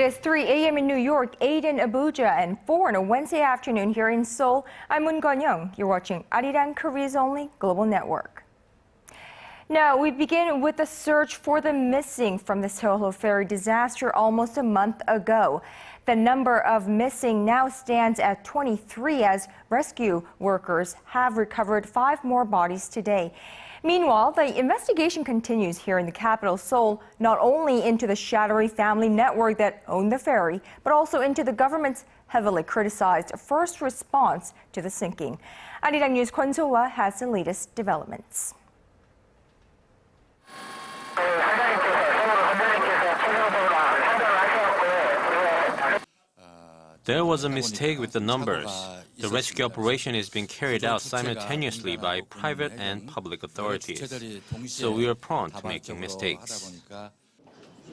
is 3 a.m. in New York, 8 in Abuja, and 4 on a Wednesday afternoon here in Seoul. I'm Moon Gun-young. You're watching Arirang Korea's only global network. Now, we begin with the search for the missing from the Sewol-ho ferry disaster almost a month ago. The number of missing now stands at 23 as rescue workers have recovered 5 more bodies today. Meanwhile, the investigation continues here in the capital, Seoul, not only into the shadowy family network that owned the ferry, but also into the government's heavily criticized first response to the sinking. Arirang News Kwon So-a has the latest developments. There was a mistake with the numbers. The rescue operation is being carried out simultaneously by private and public authorities, so we are prone to making mistakes.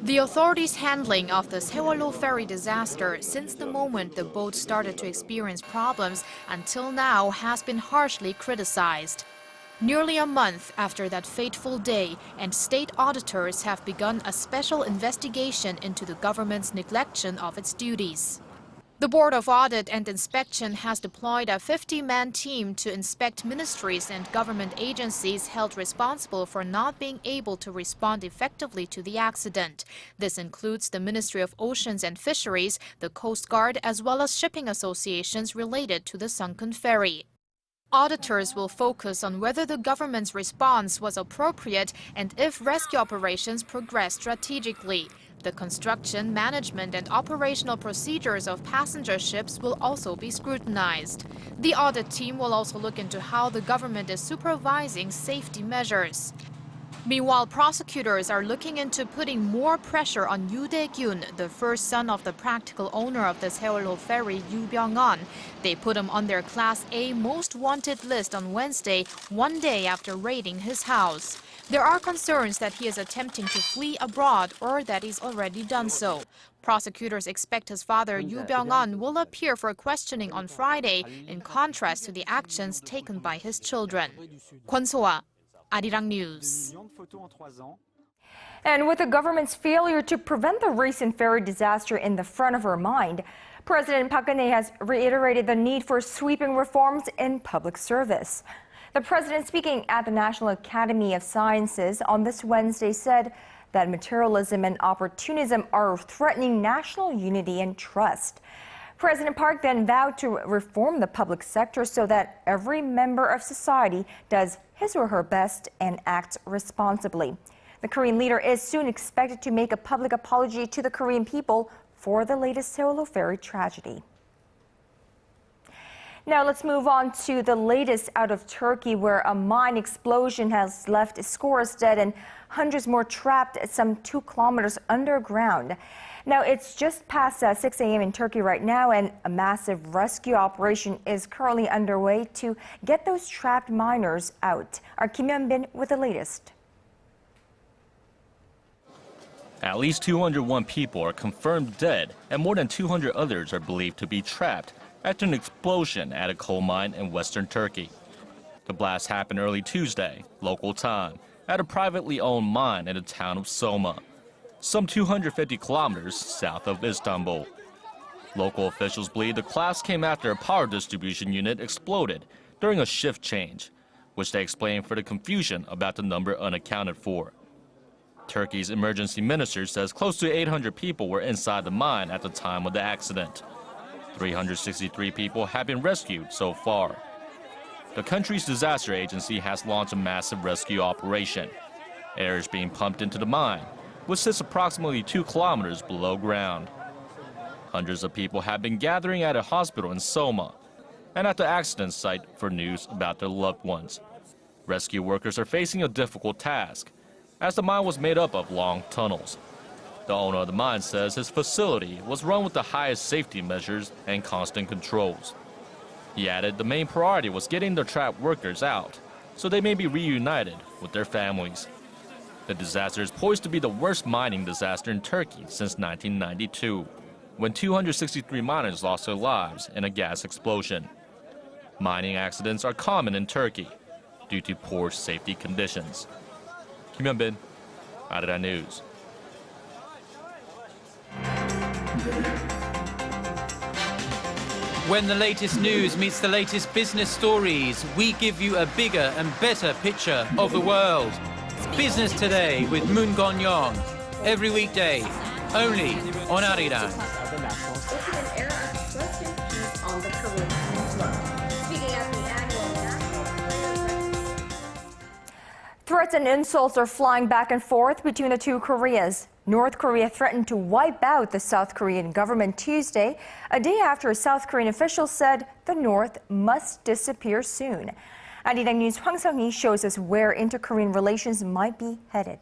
The authorities' handling of the Sewol-ho ferry disaster since the moment the boat started to experience problems until now has been harshly criticized. Nearly a month after that fateful day, and state auditors have begun a special investigation into the government's neglection of its duties. The Board of Audit and Inspection has deployed a 50-man team to inspect ministries and government agencies held responsible for not being able to respond effectively to the accident. This includes the Ministry of Oceans and Fisheries, the Coast Guard, as well as shipping associations related to the sunken ferry. Auditors will focus on whether the government's response was appropriate and if rescue operations progress strategically. The construction, management, and operational procedures of passenger ships will also be scrutinized. The audit team will also look into how the government is supervising safety measures. Meanwhile, prosecutors are looking into putting more pressure on Yoo Dae-gyun, the first son of the practical owner of the Sewol-ho ferry, Yoo Byung-an. They put him on their Class A most wanted list on Wednesday, one day after raiding his house. There are concerns that he is attempting to flee abroad or that he's already done so. Prosecutors expect his father, Yoo Byung-an, will appear for questioning on Friday, in contrast to the actions taken by his children. Kwon So-a, Arirang News. And with the government's failure to prevent the recent ferry disaster in the front of her mind, President Park Geun-hye has reiterated the need for sweeping reforms in public service. The president, speaking at the National Academy of Sciences on this Wednesday, said that materialism and opportunism are threatening national unity and trust. President Park then vowed to reform the public sector so that every member of society does his or her best and acts responsibly. The Korean leader is soon expected to make a public apology to the Korean people for the latest Sewol-ho ferry tragedy. Now let's move on to the latest out of Turkey, where a mine explosion has left scores dead and hundreds more trapped at some 2 kilometers underground. Now it's just past 6 a.m. in Turkey right now, and a massive rescue operation is currently underway to get those trapped miners out. Our Kim Hyun-bin with the latest. At least 201 people are confirmed dead, and more than 200 others are believed to be trapped after an explosion at a coal mine in western Turkey. The blast happened early Tuesday, local time, at a privately owned mine in the town of Soma, some 250 kilometers south of Istanbul. Local officials believe the collapse came after a power distribution unit exploded during a shift change, which they explain for the confusion about the number unaccounted for. Turkey's emergency minister says close to 800 people were inside the mine at the time of the accident. 363 people have been rescued so far. The country's disaster agency has launched a massive rescue operation. Air is being pumped into the mine, which sits approximately 2 kilometers below ground. Hundreds of people have been gathering at a hospital in Soma and at the accident site for news about their loved ones. Rescue workers are facing a difficult task, as the mine was made up of long tunnels. The owner of the mine says his facility was run with the highest safety measures and constant controls. He added the main priority was getting the trapped workers out, so they may be reunited with their families. The disaster is poised to be the worst mining disaster in Turkey since 1992, when 263 miners lost their lives in a gas explosion. Mining accidents are common in Turkey due to poor safety conditions. Kim Hyun-bin, Arirang News. When the latest news meets the latest business stories, we give you a bigger and better picture of the world. Business Today with Moon Gon-young. Every weekday, only on Arirang. Threats and insults are flying back and forth between the two Koreas. North Korea threatened to wipe out the South Korean government Tuesday, a day after a South Korean official said the North must disappear soon. Arirang News Hwang Sung-hee shows us where inter-Korean relations might be headed.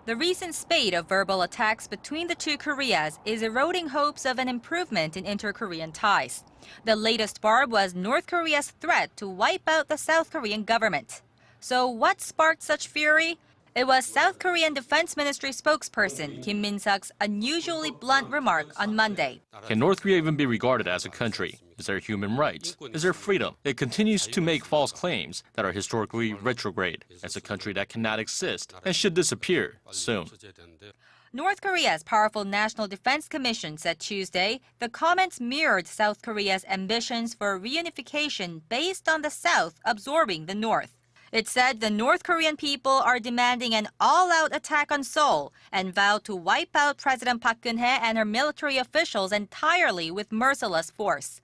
The recent spate of verbal attacks between the two Koreas is eroding hopes of an improvement in inter-Korean ties. The latest barb was North Korea's threat to wipe out the South Korean government. So what sparked such fury? It was South Korean Defense Ministry spokesperson Kim Min-sak's unusually blunt remark on Monday. Can North Korea even be regarded as a country? Is there human rights? Is there freedom? It continues to make false claims that are historically retrograde as a country that cannot exist and should disappear soon. North Korea's powerful National Defense Commission said Tuesday the comments mirrored South Korea's ambitions for reunification based on the South absorbing the North. It said the North Korean people are demanding an all-out attack on Seoul and vowed to wipe out President Park Geun-hye and her military officials entirely with merciless force.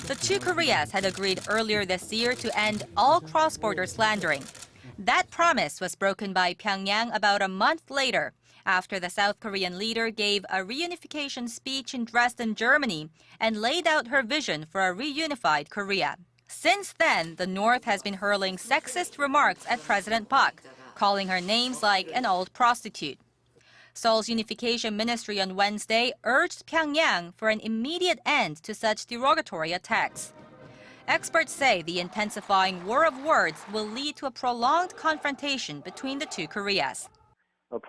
The two Koreas had agreed earlier this year to end all cross-border slandering. That promise was broken by Pyongyang about a month later, after the South Korean leader gave a reunification speech in Dresden, Germany, and laid out her vision for a reunified Korea. Since then, the North has been hurling sexist remarks at President Park, calling her names like an old prostitute. Seoul's Unification Ministry on Wednesday urged Pyongyang for an immediate end to such derogatory attacks. Experts say the intensifying war of words will lead to a prolonged confrontation between the two Koreas.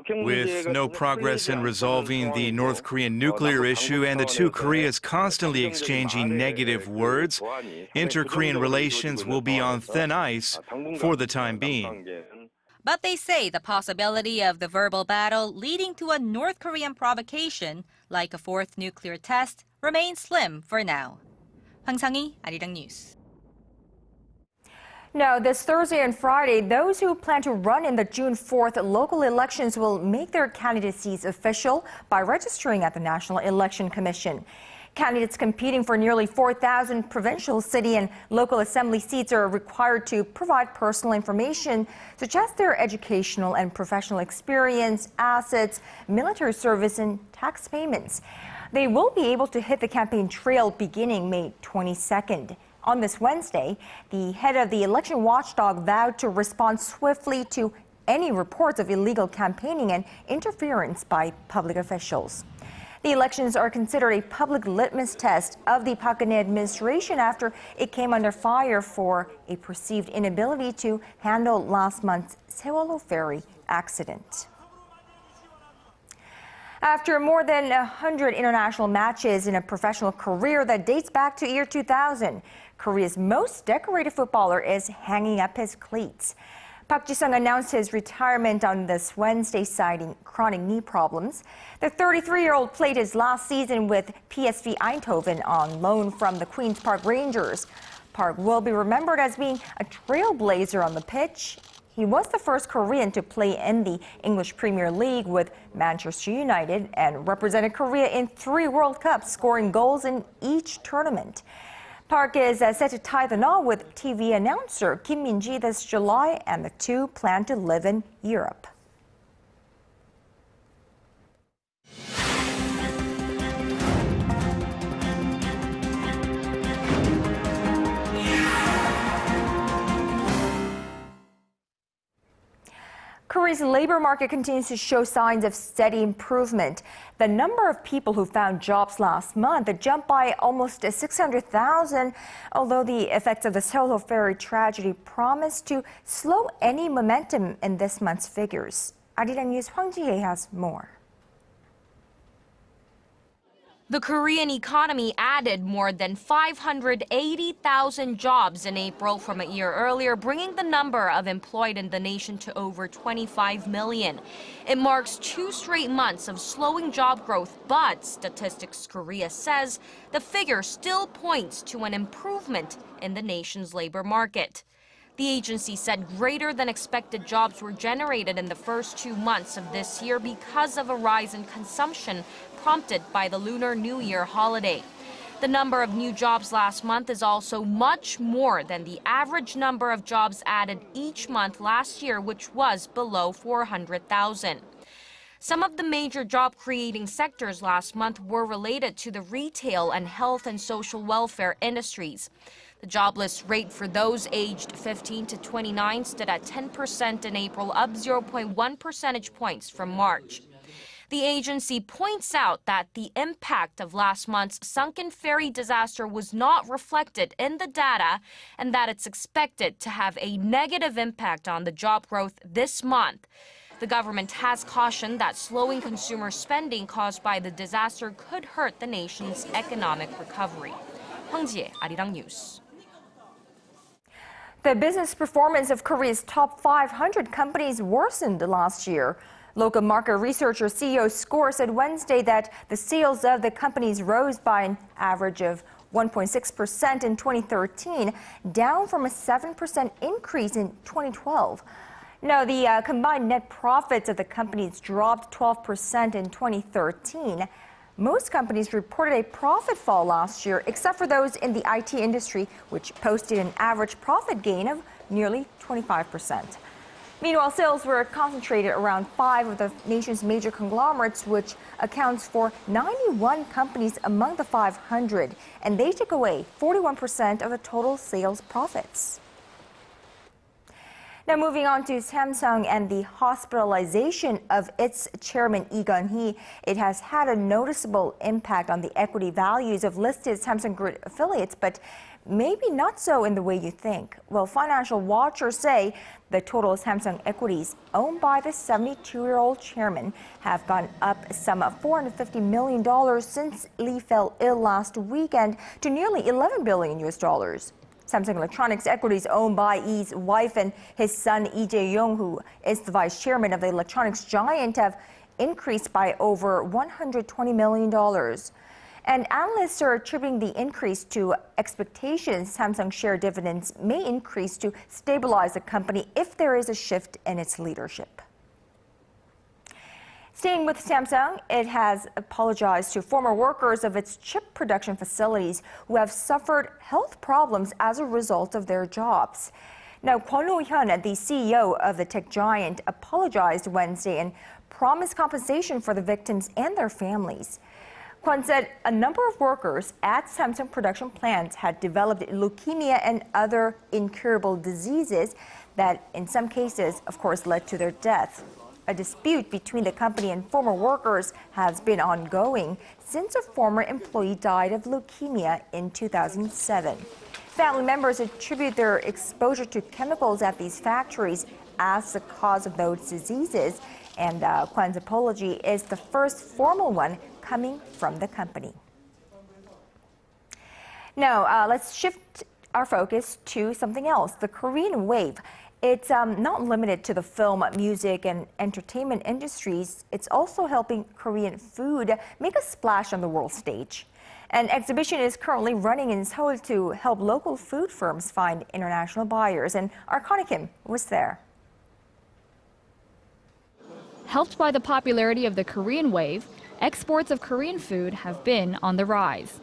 With no progress in resolving the North Korean nuclear issue and the two Koreas constantly exchanging negative words, inter-Korean relations will be on thin ice for the time being. But they say the possibility of the verbal battle leading to a North Korean provocation, like a fourth nuclear test, remains slim for now. Hwang Sung-hee, Arirang News. Now, this Thursday and Friday, those who plan to run in the June 4th local elections will make their candidacies official by registering at the National Election Commission. Candidates competing for nearly 4,000 provincial, city, and local assembly seats are required to provide personal information such as their educational and professional experience, assets, military service, and tax payments. They will be able to hit the campaign trail beginning May 22nd. On this Wednesday, the head of the election watchdog vowed to respond swiftly to any reports of illegal campaigning and interference by public officials. The elections are considered a public litmus test of the Park Geun-hye administration after it came under fire for a perceived inability to handle last month's Sewol-ho Ferry accident. After more than 100 international matches in a professional career that dates back to year 2000, Korea's most decorated footballer is hanging up his cleats. Park Ji-sung announced his retirement on this Wednesday, citing chronic knee problems. The 33-year-old played his last season with PSV Eindhoven on loan from the Queen's Park Rangers. Park will be remembered as being a trailblazer on the pitch. He was the first Korean to play in the English Premier League with Manchester United and represented Korea in 3 World Cups, scoring goals in each tournament. Park is set to tie the knot with TV announcer Kim Min-ji this July, and the two plan to live in Europe. Korea's labor market continues to show signs of steady improvement. The number of people who found jobs last month jumped by almost 600,000, although the effects of the Sewol-ho Ferry tragedy promise to slow any momentum in this month's figures. Arirang News Hwang Ji-hye has more. The Korean economy added more than 580,000 jobs in April from a year earlier, bringing the number of employed in the nation to over 25 million. It marks 2 straight months of slowing job growth, but Statistics Korea says the figure still points to an improvement in the nation's labor market. The agency said greater than expected jobs were generated in the first 2 months of this year because of a rise in consumption prompted by the Lunar New Year holiday. The number of new jobs last month is also much more than the average number of jobs added each month last year, which was below 400,000. Some of the major job-creating sectors last month were related to the retail and health and social welfare industries. The jobless rate for those aged 15 to 29 stood at 10% in April, up 0.1 percentage points from March. The agency points out that the impact of last month's sunken ferry disaster was not reflected in the data and that it's expected to have a negative impact on the job growth this month. The government has cautioned that slowing consumer spending caused by the disaster could hurt the nation's economic recovery. Hwang Ji-hye, Arirang News. The business performance of Korea's top 500 companies worsened last year. Local market researcher CEO Score said Wednesday that the sales of the companies rose by an average of 1.6% in 2013, down from a 7% increase in 2012. Now, the combined net profits of the companies dropped 12% in 2013. Most companies reported a profit fall last year, except for those in the IT industry, which posted an average profit gain of nearly 25%. Meanwhile, sales were concentrated around 5 of the nation's major conglomerates, which accounts for 91 companies among the 500, and they took away 41% of the total sales profits. Now moving on to Samsung and the hospitalization of its chairman Lee Gun-hee, it has had a noticeable impact on the equity values of listed Samsung Group affiliates, but maybe not so in the way you think. Well, financial watchers say the total Samsung equities owned by the 72-year-old chairman have gone up some $450 million since Lee fell ill last weekend to nearly $11 billion. Samsung Electronics equities owned by Lee's wife and his son Lee Jae-yong, who is the vice chairman of the electronics giant, have increased by over $120 million. And analysts are attributing the increase to expectations Samsung share dividends may increase to stabilize the company if there is a shift in its leadership. Staying with Samsung, it has apologized to former workers of its chip production facilities who have suffered health problems as a result of their jobs. Now, Kwon Oh-hyun, the CEO of the tech giant, apologized Wednesday and promised compensation for the victims and their families. Kwon said a number of workers at Samsung production plants had developed leukemia and other incurable diseases that, in some cases, of course, led to their death. A dispute between the company and former workers has been ongoing since a former employee died of leukemia in 2007. Family members attribute their exposure to chemicals at these factories as the cause of those diseases, and Kwon's apology is the first formal one coming from the company. Now, let's shift our focus to something else, the Korean wave. It's not limited to the film, music, and entertainment industries. It's also helping Korean food make a splash on the world stage. An exhibition is currently running in Seoul to help local food firms find international buyers, and our Connie Kim was there. Helped by the popularity of the Korean wave, exports of Korean food have been on the rise.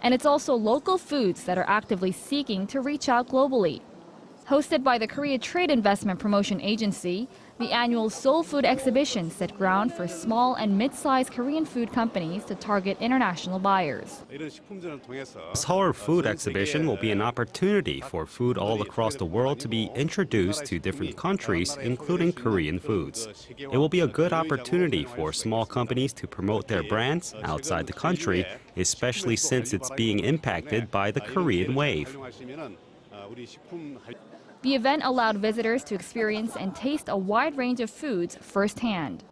And it's also local foods that are actively seeking to reach out globally. Hosted by the Korea Trade Investment Promotion Agency, the annual Seoul Food Exhibition set ground for small and mid-sized Korean food companies to target international buyers. Seoul Food Exhibition will be an opportunity for food all across the world to be introduced to different countries, including Korean foods. It will be a good opportunity for small companies to promote their brands outside the country, especially since it's being impacted by the Korean wave. The event allowed visitors to experience and taste a wide range of foods firsthand.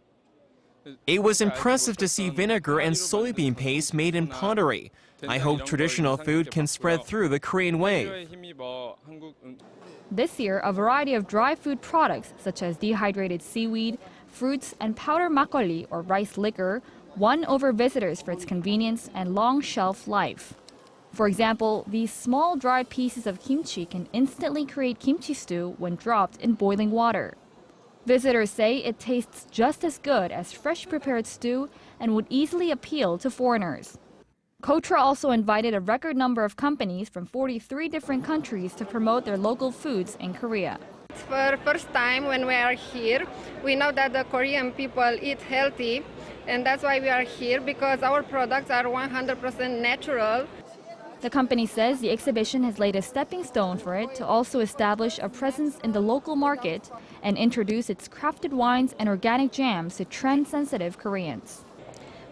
It was impressive to see vinegar and soybean paste made in pottery. I hope traditional food can spread through the Korean wave. This year, a variety of dry food products, such as dehydrated seaweed, fruits, and powdered makgeolli, or rice liquor, won over visitors for its convenience and long shelf life. For example, these small dried pieces of kimchi can instantly create kimchi stew when dropped in boiling water. Visitors say it tastes just as good as fresh prepared stew and would easily appeal to foreigners. Kotra also invited a record number of companies from 43 different countries to promote their local foods in Korea. For the first time when we are here, we know that the Korean people eat healthy, and that's why we are here, because our products are 100% natural. The company says the exhibition has laid a stepping stone for it to also establish a presence in the local market and introduce its crafted wines and organic jams to trend-sensitive Koreans.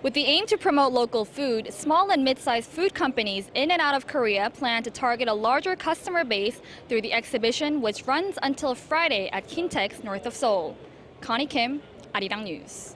With the aim to promote local food, small and mid-sized food companies in and out of Korea plan to target a larger customer base through the exhibition, which runs until Friday at Kintex, north of Seoul. Connie Kim, Arirang News.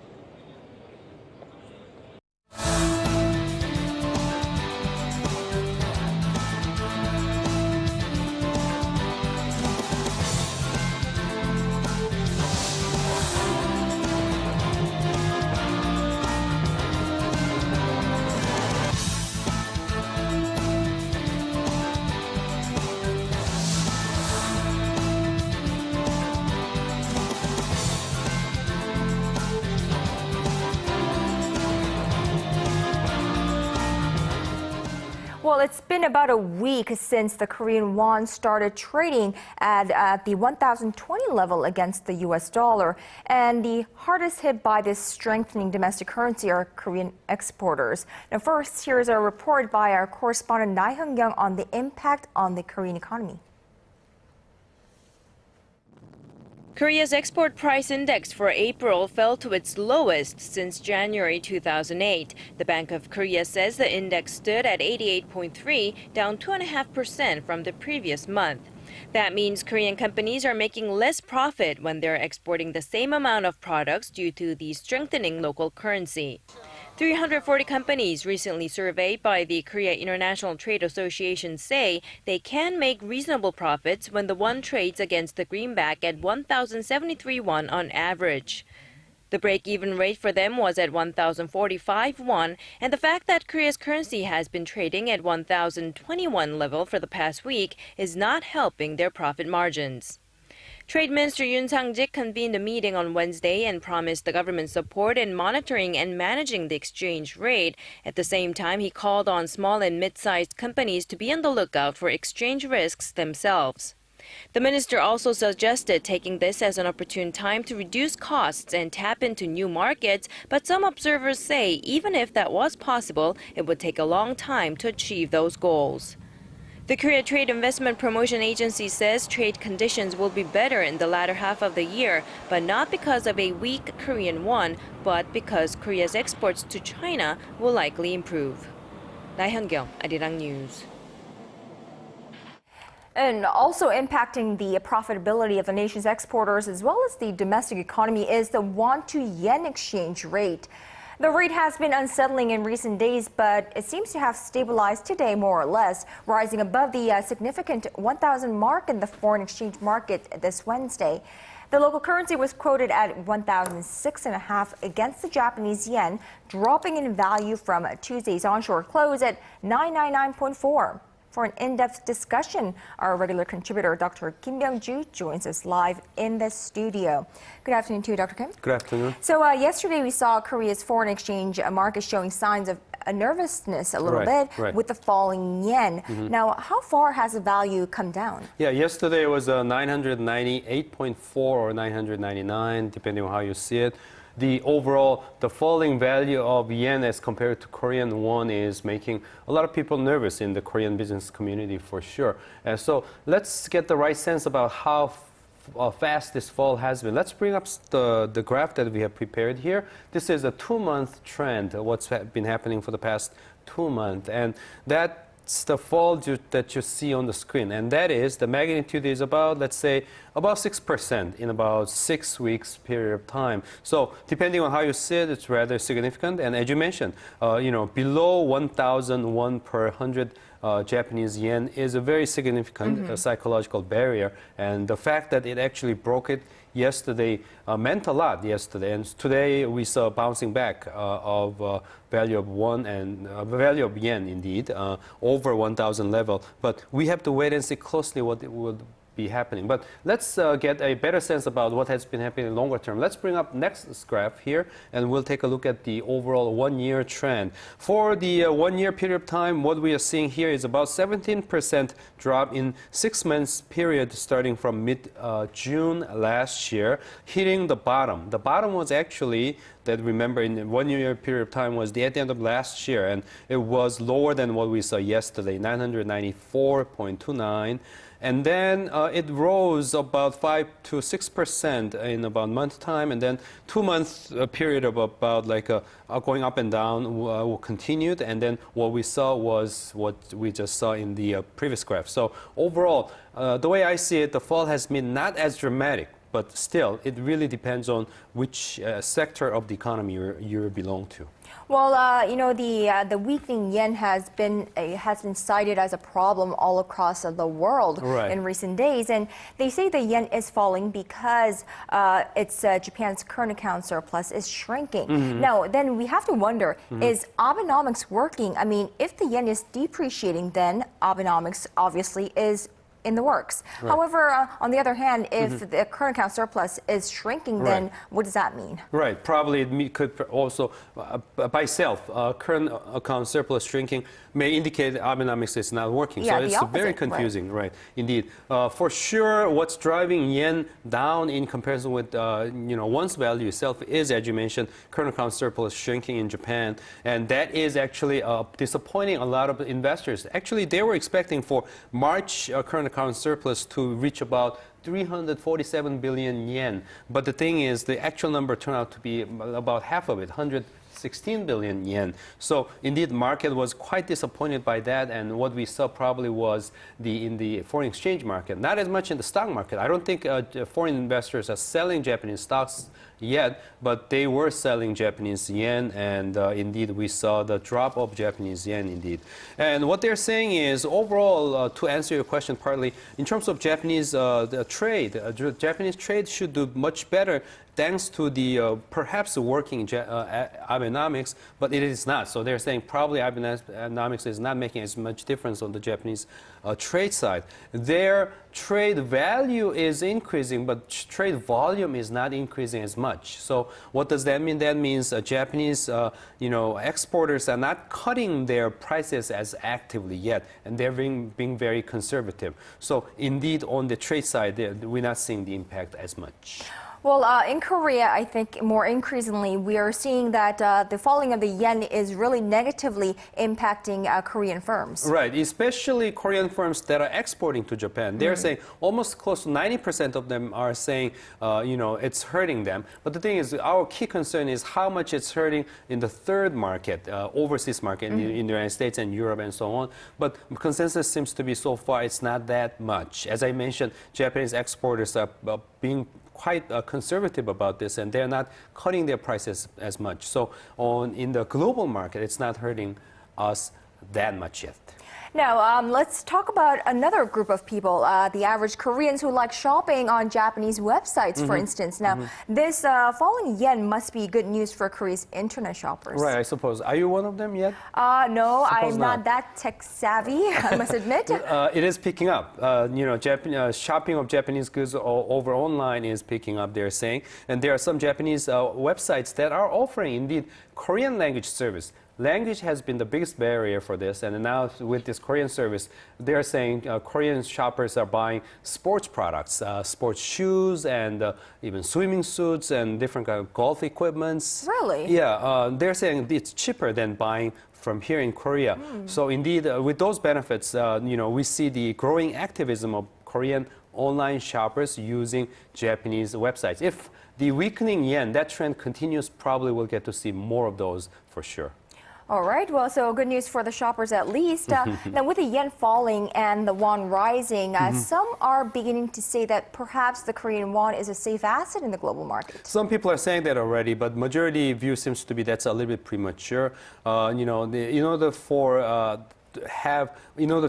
Well, it's been about a week since the Korean won started trading at the 1,020 level against the US dollar. And the hardest hit by this strengthening domestic currency are Korean exporters. Now, first, here's a report by our correspondent Na Hyung-kyung on the impact on the Korean economy. Korea's export price index for April fell to its lowest since January 2008. The Bank of Korea says the index stood at 88.3, down 2.5% from the previous month. That means Korean companies are making less profit when they're exporting the same amount of products due to the strengthening local currency. 340 companies recently surveyed by the Korea International Trade Association say they can make reasonable profits when the won trades against the greenback at 1,073 won on average. The break-even rate for them was at 1,045 won, and the fact that Korea's currency has been trading at 1,021 level for the past week is not helping their profit margins. Trade Minister Yoon Sang-jik convened a meeting on Wednesday and promised the government support in monitoring and managing the exchange rate. At the same time, he called on small and mid-sized companies to be on the lookout for exchange risks themselves. The minister also suggested taking this as an opportune time to reduce costs and tap into new markets, but some observers say even if that was possible, it would take a long time to achieve those goals. The Korea Trade Investment Promotion Agency says trade conditions will be better in the latter half of the year, but not because of a weak Korean won, but because Korea's exports to China will likely improve. Na Hyung-kyung, Arirang News. And also impacting the profitability of the nation's exporters as well as the domestic economy is the won-to-yen exchange rate. The rate has been unsettling in recent days, but it seems to have stabilized today more or less, rising above the significant 1,000 mark in the foreign exchange market this Wednesday. The local currency was quoted at 1,006.5 against the Japanese yen, dropping in value from Tuesday's onshore close at 999.4. For an in-depth discussion, our regular contributor, Dr. Kim Byung-ju, joins us live in the studio. Good afternoon to you, Dr. Kim. Good afternoon. So yesterday we saw Korea's foreign exchange market showing signs of a nervousness a little bit with the falling yen. Now, how far has the value come down? Yeah, yesterday it was 998.4 or 999, depending on how you see it. The falling value of yen as compared to Korean won is making a lot of people nervous in the Korean business community for sure. And so let's get the right sense about how fast this fall has been. Let's bring up the graph that we have prepared here. This is a 2-month trend, what's been happening for the past 2 months. And that that's the fall that you see on the screen. And that is, the magnitude is about, let's say, about 6% in about 6 weeks period of time. So depending on how you see it, it's rather significant. And as you mentioned, below 1,001 per 100 Japanese yen is a very significant psychological barrier. And the fact that it actually broke it yesterday meant a lot yesterday. And today we saw bouncing back of value of won and value of yen indeed over 1,000 level. But we have to wait and see closely what it would be happening. But let's get a better sense about what has been happening longer term. Let's bring up next graph here, and we'll take a look at the overall one-year trend. For the one-year period of time, what we are seeing here is about 17% drop in 6 months period starting from mid-June last year, hitting the bottom. The bottom was actually, that remember, in 1 year period of time was at the end of last year, and it was lower than what we saw yesterday, 994.29. And then it rose about 5 to 6% in about a month time, and then 2 month period of about like going up and down continued, and then what we saw was what we just saw in the previous graph. So overall, the way I see it, the fall has been not as dramatic, but still, it really depends on which sector of the economy you belong to. Well, the weakening yen has been cited as a problem all across the world in recent days, and they say the yen is falling because Japan's current account surplus is shrinking. Now, then we have to wonder: is Abenomics working? I mean, if the yen is depreciating, then Abenomics obviously is in the works. However, on the other hand, if the current account surplus is shrinking, then what does that mean? Right. Probably it could also, by itself, current account surplus shrinking may indicate Abenomics is not working. Yeah, so it's very confusing, right? Indeed. For sure, what's driving yen down in comparison with won's value itself is, as you mentioned, current account surplus shrinking in Japan, and that is actually disappointing a lot of investors. Actually, they were expecting for March current account surplus to reach about 347 billion yen. But the thing is, the actual number turned out to be about half of it, 116 billion yen. So indeed, the market was quite disappointed by that, and what we saw probably was in the foreign exchange market, not as much in the stock market. I don't think foreign investors are selling Japanese stocks yet, but they were selling Japanese yen, and indeed we saw the drop of Japanese yen indeed. And what they're saying is, overall, to answer your question partly, in terms of Japanese trade, Japanese trade should do much better thanks to the perhaps working Abenomics, but it is not. So they're saying probably Abenomics is not making as much difference on the Japanese trade side. Their trade value is increasing, but trade volume is not increasing as much. So what does that mean? That means Japanese exporters are not cutting their prices as actively yet, and they're being very conservative. So indeed, on the trade side, we're not seeing the impact as much. Well, in Korea, I think more increasingly, we are seeing that the falling of the yen is really negatively impacting Korean firms. Right, especially Korean firms that are exporting to Japan. They're saying almost close to 90% of them are saying, it's hurting them. But the thing is, our key concern is how much it's hurting in the third market, overseas market, in the United States and Europe and so on. But consensus seems to be so far it's not that much. As I mentioned, Japanese exporters are being quite conservative about this, and they're not cutting their prices as much. So in the global market, it's not hurting us that much yet. Now, let's talk about another group of people, the average Koreans who like shopping on Japanese websites, for instance. Now, this falling yen must be good news for Korea's internet shoppers. Right, I suppose. Are you one of them yet? No, I'm not that tech savvy, I must admit. It is picking up. Shopping of Japanese goods over online is picking up, they're saying. And there are some Japanese websites that are offering, indeed, Korean language service. Language has been the biggest barrier for this, and now with this Korean service, they're saying Korean shoppers are buying sports products, sports shoes, and even swimming suits and different kind of golf equipments. Really? Yeah, they're saying it's cheaper than buying from here in Korea. So indeed, with those benefits, we see the growing activism of Korean online shoppers using Japanese websites. If the weakening yen, that trend continues, probably we'll get to see more of those for sure. All right, well, so good news for the shoppers at least. Now, with the yen falling and the won rising, some are beginning to say that perhaps the Korean won is a safe asset in the global market. Some people are saying that already, but majority view seems to be that's a little bit premature. In order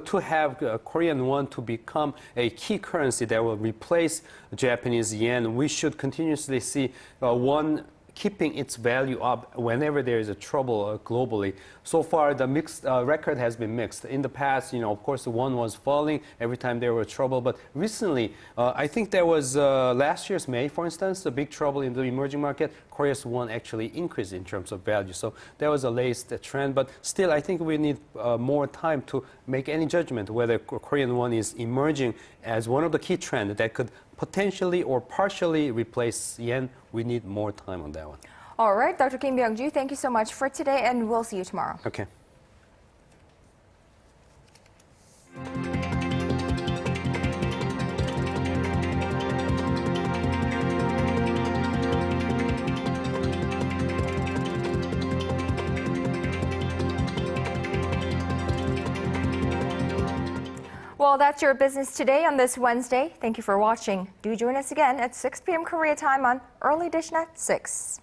to have Korean won to become a key currency that will replace Japanese yen, we should continuously see won keeping its value up whenever there is a trouble globally. So far, the mixed record has been mixed. In the past, of course, the won was falling every time there was trouble. But recently, I think there was last year's May, for instance, a big trouble in the emerging market. Korea's won actually increased in terms of value. So there was a latest trend. But still, I think we need more time to make any judgment whether Korean won is emerging as one of the key trends that could potentially or partially replace yen. We need more time on that one. All right, Dr. Kim Byung-ju, thank you so much for today, and we'll see you tomorrow. Okay. Well, that's your business today on this Wednesday. Thank you for watching. Do join us again at 6 p.m. Korea time on Early Edition at 6.